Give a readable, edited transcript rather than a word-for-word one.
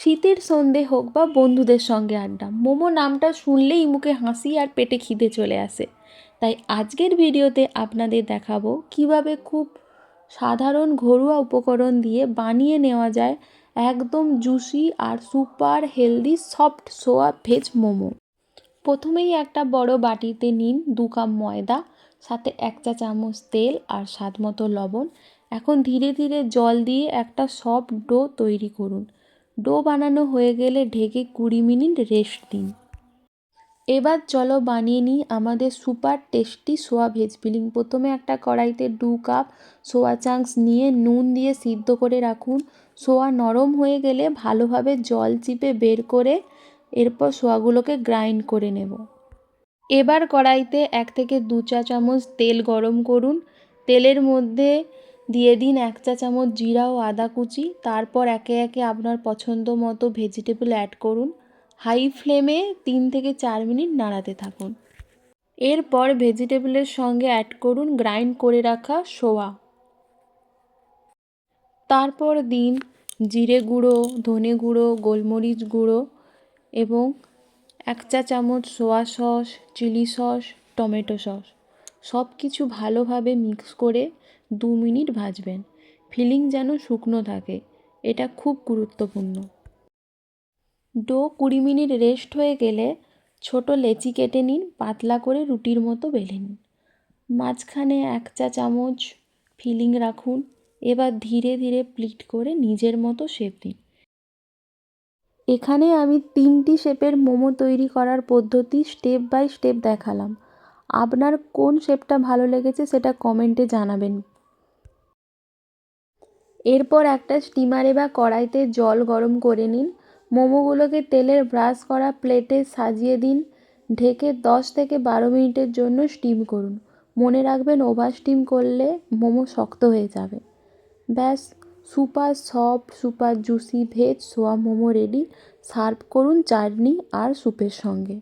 শীতের সন্ধে হোক বা বন্ধুদের সঙ্গে আড্ডা, মোমো নামটা শুনলেই মুখে হাসি আর পেটে খিদে চলে আসে। তাই আজকের ভিডিওতে আপনাদের দেখাবো কিভাবে খুব সাধারণ ঘরোয়া উপকরণ দিয়ে বানিয়ে নেওয়া যায় একদম জুসি আর সুপার হেলদি সফট সোয়া ভেজ মোমো। প্রথমেই একটা বড় বাটিতে নিন 2 কাপ ময়দা, সাথে 1 চা চামচ তেল আর স্বাদ মতো লবণ। এখন ধীরে ধীরে জল দিয়ে একটা সফট ডো তৈরি করুন। ডো বানানো হয়ে গেলে ঢেকে 20 মিনিট রেস্ট দিন। এবার চলো বানিয়ে নিই আমাদের সুপার টেস্টি সোয়া ভেজ ফিলিং। প্রথমে একটা কড়াইতে 2 কাপ সোয়া চাংস নিয়ে নুন দিয়ে সিদ্ধ করে রাখুন। সোয়া নরম হয়ে গেলে ভালোভাবে জল চিপে বের করে এরপর সোয়াগুলোকে গ্রাইন্ড করে নেব। এবার কড়াইতে 1 থেকে 2 চা চামচ তেল গরম করুন। তেলের মধ্যে দিয়ে দিন 1 চা চামচ জিরা ও আদা কুচি। তারপর একে একে আপনার পছন্দ মতো ভেজিটেবল অ্যাড করুন। হাই ফ্লেমে 3 থেকে 4 মিনিট নাড়াতে থাকুন। এরপর ভেজিটেবলের সঙ্গে অ্যাড করুন গ্রাইন্ড করে রাখা সোয়া। তারপর দিন জিরে গুঁড়ো, ধনে গুঁড়ো, গোলমরিচ গুঁড়ো এবং 1 চা চামচ soya sauce, chilli sauce, tomato sauce. সব কিছু ভালোভাবে মিক্স করে 2 মিনিট ভাজবেন। ফিলিং যেন শুকনো থাকে, এটা খুব গুরুত্বপূর্ণ। ডো 20 মিনিট রেস্ট হয়ে গেলে ছোট লেচি কেটে নিন, পাতলা করে রুটির মতো বেলে নিন। মাঝখানে 1 চা চামচ ফিলিং রাখুন। এবার ধীরে ধীরে প্লিট করে নিজের মতো শেপ দিন। এখানে আমি 3টি শেপের মোমো তৈরি করার পদ্ধতি স্টেপ বাই স্টেপ দেখালাম। আপনার কোন শেপটা ভালো লেগেছে সেটা কমেন্টে জানাবেন। এরপর একটা স্টিমারে বা কড়াইতে জল গরম করে নিন। মোমোগুলোকে তেলের ব্রাশ করা প্লেটে সাজিয়ে দিন। ঢেকে 10 থেকে 12 মিনিটের জন্য স্টিম করুন। মনে রাখবেন ওভার স্টিম করলে মোমো শক্ত হয়ে যাবে। ব্যাস, super soft super juicy veg soya momo ready. Serve করুন চাটনি আর স্যুপের সঙ্গে।